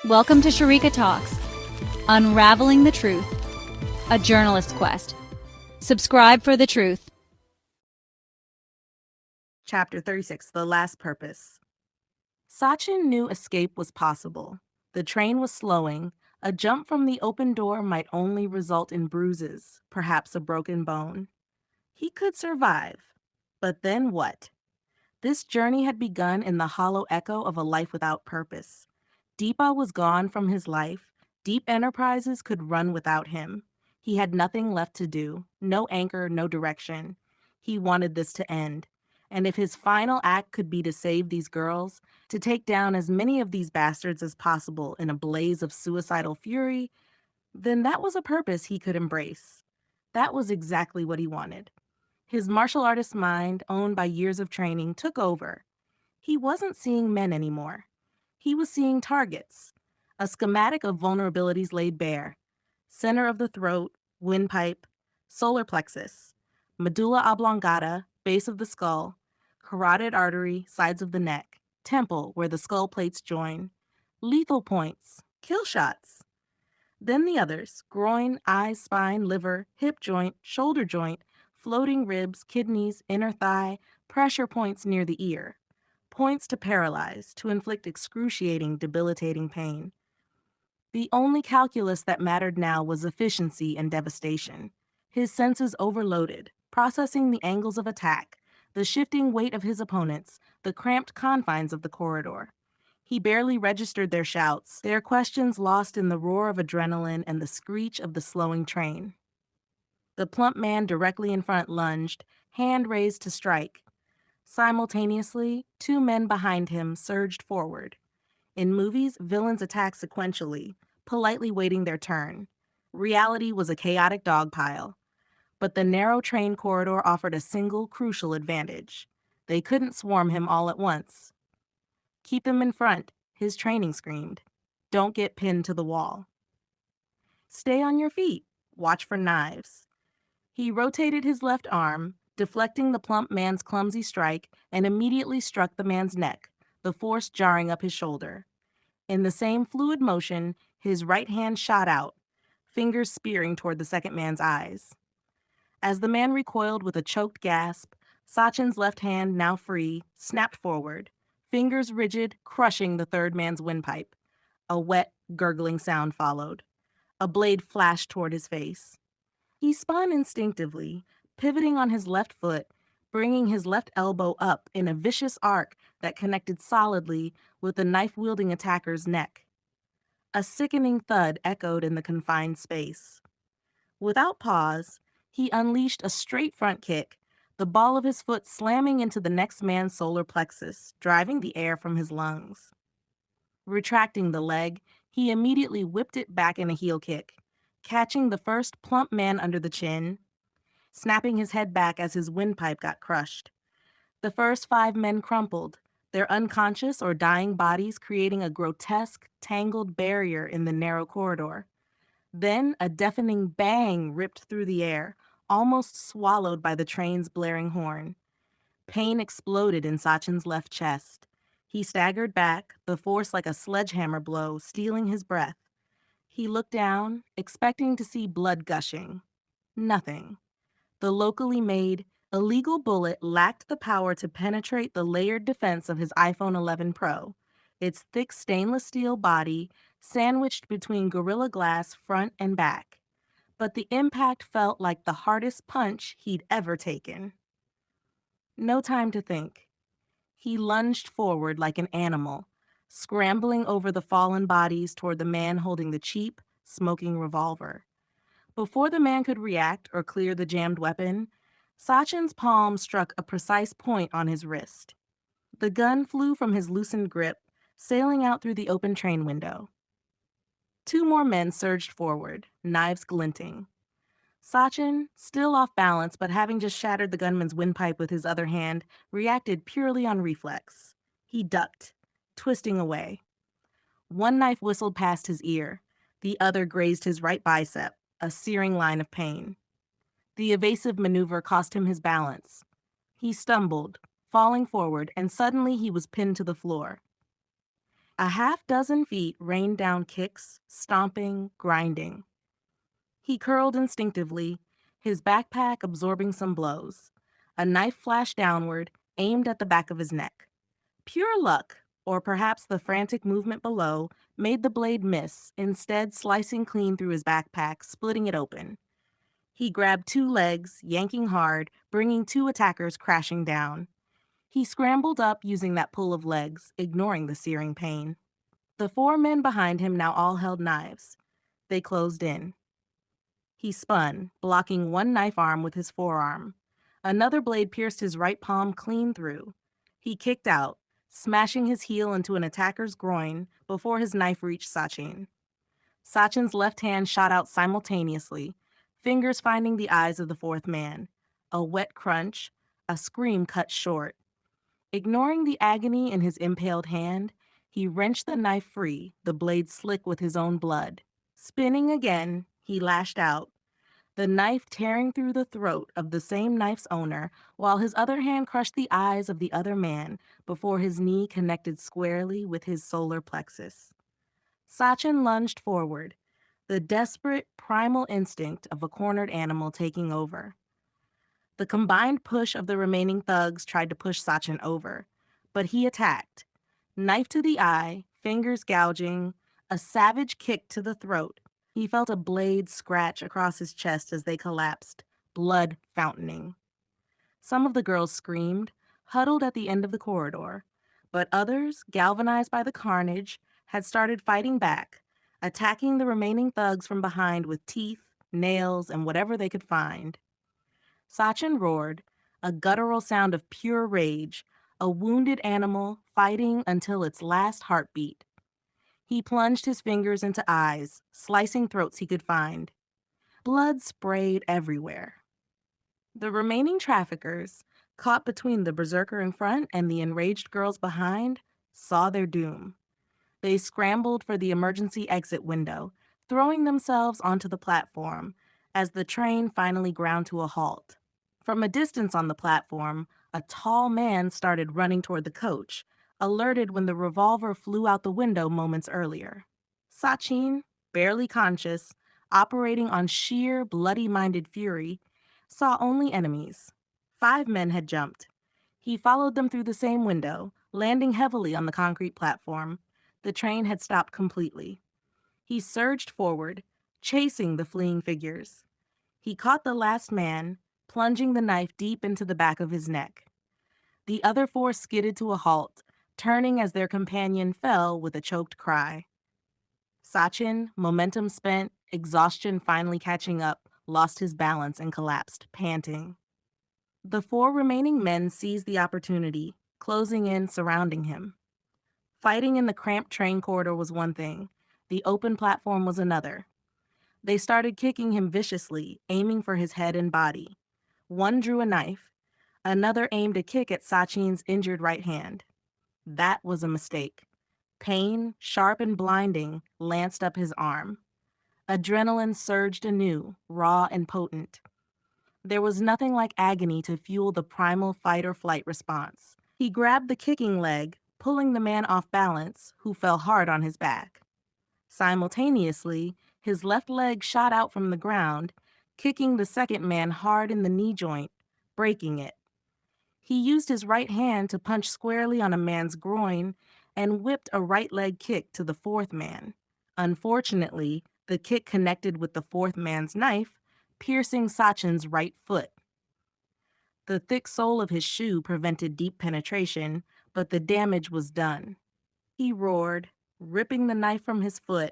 Welcome to Sharika Talks, Unraveling the Truth, a journalist's quest. Subscribe for the truth. Chapter 36, The Last Purpose. Sachin knew escape was possible. The train was slowing. A jump from the open door might only result in bruises, perhaps a broken bone. He could survive. But then what? This journey had begun in the hollow echo of a life without purpose. Deepa was gone from his life. Deep Enterprises could run without him. He had nothing left to do, no anchor, no direction. He wanted this to end. And if his final act could be to save these girls, to take down as many of these bastards as possible in a blaze of suicidal fury, then that was a purpose he could embrace. That was exactly what he wanted. His martial artist mind, owned by years of training, took over. He wasn't seeing men anymore. He was seeing targets. A schematic of vulnerabilities laid bare. Center of the throat, windpipe, solar plexus, medulla oblongata, base of the skull, carotid artery, sides of the neck, temple where the skull plates join, lethal points, kill shots. Then the others: groin, eyes, spine, liver, hip joint, shoulder joint, floating ribs, kidneys, inner thigh, pressure points near the ear. Points to paralyze, to inflict excruciating, debilitating pain. The only calculus that mattered now was efficiency and devastation. His senses overloaded, processing the angles of attack, the shifting weight of his opponents, the cramped confines of the corridor. He barely registered their shouts, their questions lost in the roar of adrenaline and the screech of the slowing train. The plump man directly in front lunged, hand raised to strike. Simultaneously, two men behind him surged forward. In movies, villains attack sequentially, politely waiting their turn. Reality was a chaotic dogpile. But the narrow train corridor offered a single, crucial advantage. They couldn't swarm him all at once. Keep them in front, his training screamed. Don't get pinned to the wall. Stay on your feet. Watch for knives. He rotated his left arm, deflecting the plump man's clumsy strike, and immediately struck the man's neck, the force jarring up his shoulder. In the same fluid motion, his right hand shot out, fingers spearing toward the second man's eyes. As the man recoiled with a choked gasp, Sachin's left hand, now free, snapped forward, fingers rigid, crushing the third man's windpipe. A wet, gurgling sound followed. A blade flashed toward his face. He spun instinctively, pivoting on his left foot, bringing his left elbow up in a vicious arc that connected solidly with the knife-wielding attacker's neck. A sickening thud echoed in the confined space. Without pause, he unleashed a straight front kick, the ball of his foot slamming into the next man's solar plexus, driving the air from his lungs. Retracting the leg, he immediately whipped it back in a heel kick, catching the first plump man under the chin, snapping his head back as his windpipe got crushed. The first 5 men crumpled, their unconscious or dying bodies creating a grotesque, tangled barrier in the narrow corridor. Then a deafening bang ripped through the air, almost swallowed by the train's blaring horn. Pain exploded in Sachin's left chest. He staggered back, the force like a sledgehammer blow, stealing his breath. He looked down, expecting to see blood gushing. Nothing. The locally made, illegal bullet lacked the power to penetrate the layered defense of his iPhone 11 Pro, its thick stainless steel body sandwiched between Gorilla Glass front and back. But the impact felt like the hardest punch he'd ever taken. No time to think. He lunged forward like an animal, scrambling over the fallen bodies toward the man holding the cheap, smoking revolver. Before the man could react or clear the jammed weapon, Sachin's palm struck a precise point on his wrist. The gun flew from his loosened grip, sailing out through the open train window. 2 more men surged forward, knives glinting. Sachin, still off balance but having just shattered the gunman's windpipe with his other hand, reacted purely on reflex. He ducked, twisting away. One knife whistled past his ear. The other grazed his right bicep, a searing line of pain. The evasive maneuver cost him his balance. He stumbled, falling forward, and suddenly he was pinned to the floor. A half-dozen feet rained down kicks, stomping, grinding. He curled instinctively, his backpack absorbing some blows. A knife flashed downward, aimed at the back of his neck. Pure luck, or perhaps the frantic movement below, made the blade miss, instead slicing clean through his backpack, splitting it open. He grabbed two legs, yanking hard, bringing two attackers crashing down. He scrambled up using that pull of legs, ignoring the searing pain. The four men behind him now all held knives. They closed in. He spun, blocking one knife arm with his forearm. Another blade pierced his right palm clean through. He kicked out, smashing his heel into an attacker's groin before his knife reached Sachin. Sachin's left hand shot out simultaneously, fingers finding the eyes of the fourth man. A wet crunch, a scream cut short. Ignoring the agony in his impaled hand, he wrenched the knife free, the blade slick with his own blood. Spinning again, he lashed out, the knife tearing through the throat of the same knife's owner, while his other hand crushed the eyes of the other man before his knee connected squarely with his solar plexus. Sachin lunged forward, the desperate, primal instinct of a cornered animal taking over. The combined push of the remaining thugs tried to push Sachin over, but he attacked. Knife to the eye, fingers gouging, a savage kick to the throat. He felt a blade scratch across his chest as they collapsed, blood fountaining. Some of the girls screamed, huddled at the end of the corridor, but others, galvanized by the carnage, had started fighting back, attacking the remaining thugs from behind with teeth, nails, and whatever they could find. Sachin roared, a guttural sound of pure rage, a wounded animal fighting until its last heartbeat. He plunged his fingers into eyes, slicing throats he could find. Blood sprayed everywhere. The remaining traffickers, caught between the berserker in front and the enraged girls behind, saw their doom. They scrambled for the emergency exit window, throwing themselves onto the platform as the train finally ground to a halt. From a distance on the platform, a tall man started running toward the coach, alerted when the revolver flew out the window moments earlier. Sachin, barely conscious, operating on sheer bloody-minded fury, saw only enemies. 5 men had jumped. He followed them through the same window, landing heavily on the concrete platform. The train had stopped completely. He surged forward, chasing the fleeing figures. He caught the last man, plunging the knife deep into the back of his neck. The other 4 skidded to a halt, turning as their companion fell with a choked cry. Sachin, momentum spent, exhaustion finally catching up, lost his balance and collapsed, panting. The 4 remaining men seized the opportunity, closing in, surrounding him. Fighting in the cramped train corridor was one thing. The open platform was another. They started kicking him viciously, aiming for his head and body. One drew a knife. Another aimed a kick at Sachin's injured right hand. That was a mistake. Pain, sharp and blinding, lanced up his arm. Adrenaline surged anew, raw and potent. There was nothing like agony to fuel the primal fight-or-flight response. He grabbed the kicking leg, pulling the man off balance, who fell hard on his back. Simultaneously, his left leg shot out from the ground, kicking the second man hard in the knee joint, breaking it. He used his right hand to punch squarely on a man's groin and whipped a right leg kick to the fourth man. Unfortunately, the kick connected with the fourth man's knife, piercing Sachin's right foot. The thick sole of his shoe prevented deep penetration, but the damage was done. He roared, ripping the knife from his foot,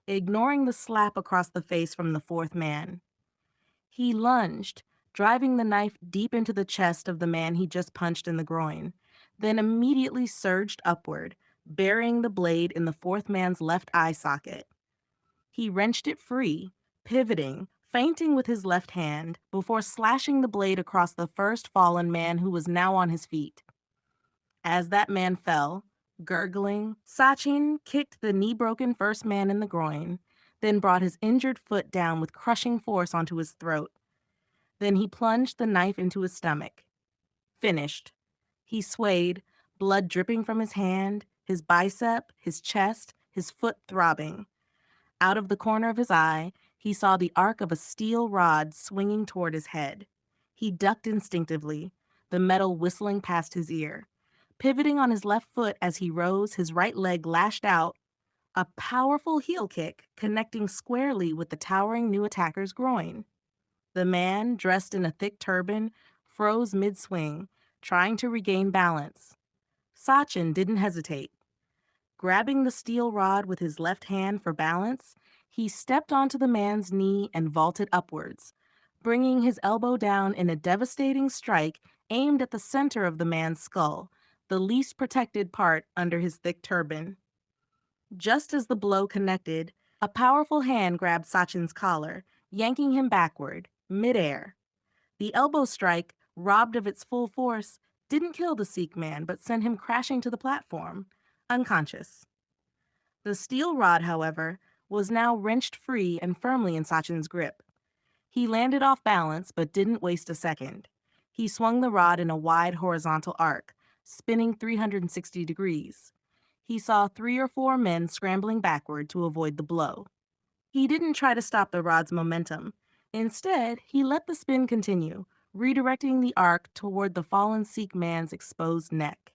ignoring the slap across the face from the fourth man. He lunged, driving the knife deep into the chest of the man he just punched in the groin, then immediately surged upward, burying the blade in the fourth man's left eye socket. He wrenched it free, pivoting, feinting with his left hand, before slashing the blade across the first fallen man who was now on his feet. As that man fell, gurgling, Sachin kicked the knee-broken first man in the groin, then brought his injured foot down with crushing force onto his throat. Then he plunged the knife into his stomach. Finished. He swayed, blood dripping from his hand, his bicep, his chest, his foot throbbing. Out of the corner of his eye, he saw the arc of a steel rod swinging toward his head. He ducked instinctively, the metal whistling past his ear. Pivoting on his left foot as he rose, his right leg lashed out, a powerful heel kick connecting squarely with the towering new attacker's groin. The man, dressed in a thick turban, froze mid-swing, trying to regain balance. Sachin didn't hesitate. Grabbing the steel rod with his left hand for balance, he stepped onto the man's knee and vaulted upwards, bringing his elbow down in a devastating strike aimed at the center of the man's skull, the least protected part under his thick turban. Just as the blow connected, a powerful hand grabbed Sachin's collar, yanking him backward, midair. The elbow strike, robbed of its full force, didn't kill the Sikh man but sent him crashing to the platform, unconscious. The steel rod, however, was now wrenched free and firmly in Sachin's grip. He landed off balance but didn't waste a second. He swung the rod in a wide horizontal arc, spinning 360 degrees. He saw 3 or 4 men scrambling backward to avoid the blow. He didn't try to stop the rod's momentum. Instead, he let the spin continue, redirecting the arc toward the fallen Sikh man's exposed neck.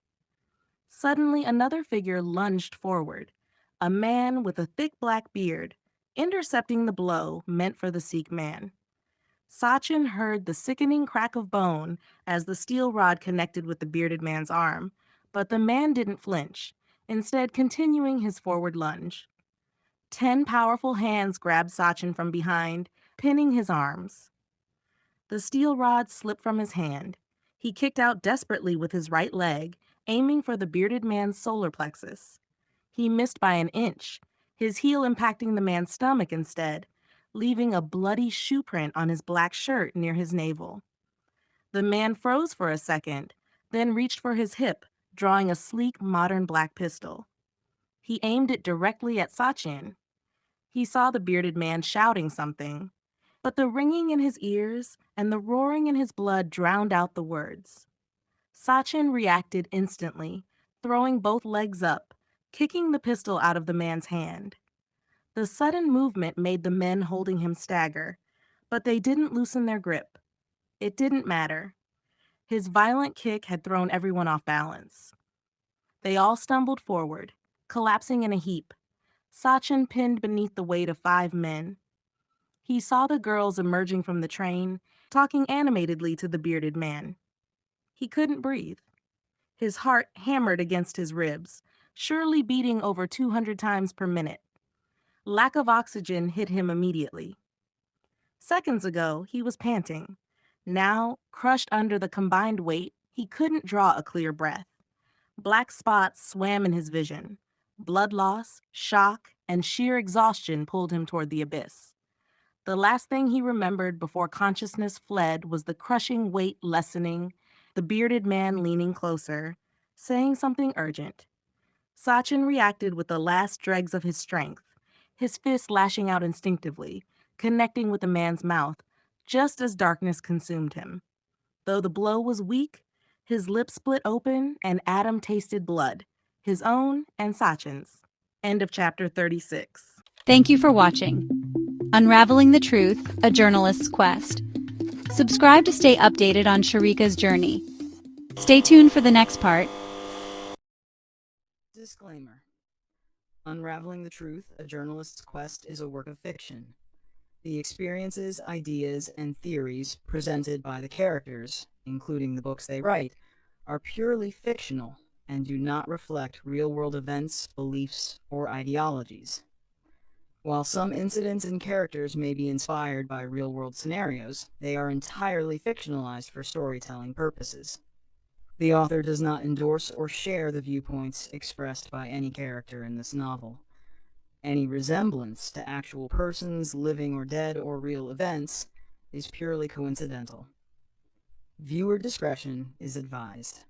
Suddenly, another figure lunged forward, a man with a thick black beard, intercepting the blow meant for the Sikh man. Sachin heard the sickening crack of bone as the steel rod connected with the bearded man's arm, but the man didn't flinch, instead continuing his forward lunge. 10 powerful hands grabbed Sachin from behind, pinning his arms. The steel rod slipped from his hand. He kicked out desperately with his right leg, aiming for the bearded man's solar plexus. He missed by an inch, his heel impacting the man's stomach instead, leaving a bloody shoe print on his black shirt near his navel. The man froze for a second, then reached for his hip, drawing a sleek, modern black pistol. He aimed it directly at Sachin. He saw the bearded man shouting something, but the ringing in his ears and the roaring in his blood drowned out the words. Sachin reacted instantly, throwing both legs up, kicking the pistol out of the man's hand. The sudden movement made the men holding him stagger, but they didn't loosen their grip. It didn't matter. His violent kick had thrown everyone off balance. They all stumbled forward, collapsing in a heap, Sachin pinned beneath the weight of 5 men. He saw the girls emerging from the train, talking animatedly to the bearded man. He couldn't breathe. His heart hammered against his ribs, surely beating over 200 times per minute. Lack of oxygen hit him immediately. Seconds ago, he was panting. Now, crushed under the combined weight, he couldn't draw a clear breath. Black spots swam in his vision. Blood loss, shock, and sheer exhaustion pulled him toward the abyss. The last thing he remembered before consciousness fled was the crushing weight lessening, the bearded man leaning closer, saying something urgent. Sachin reacted with the last dregs of his strength, his fist lashing out instinctively, connecting with the man's mouth, just as darkness consumed him. Though the blow was weak, his lips split open and Adam tasted blood, his own and Sachin's. End of chapter 36. Thank you for watching Unraveling the Truth, A Journalist's Quest. Subscribe to stay updated on Sharika's journey. Stay tuned for the next part. Disclaimer. Unraveling the Truth, A Journalist's Quest is a work of fiction. The experiences, ideas, and theories presented by the characters, including the books they write, are purely fictional and do not reflect real-world events, beliefs, or ideologies. While some incidents and characters may be inspired by real-world scenarios, they are entirely fictionalized for storytelling purposes. The author does not endorse or share the viewpoints expressed by any character in this novel. Any resemblance to actual persons, living or dead, or real events is purely coincidental. Viewer discretion is advised.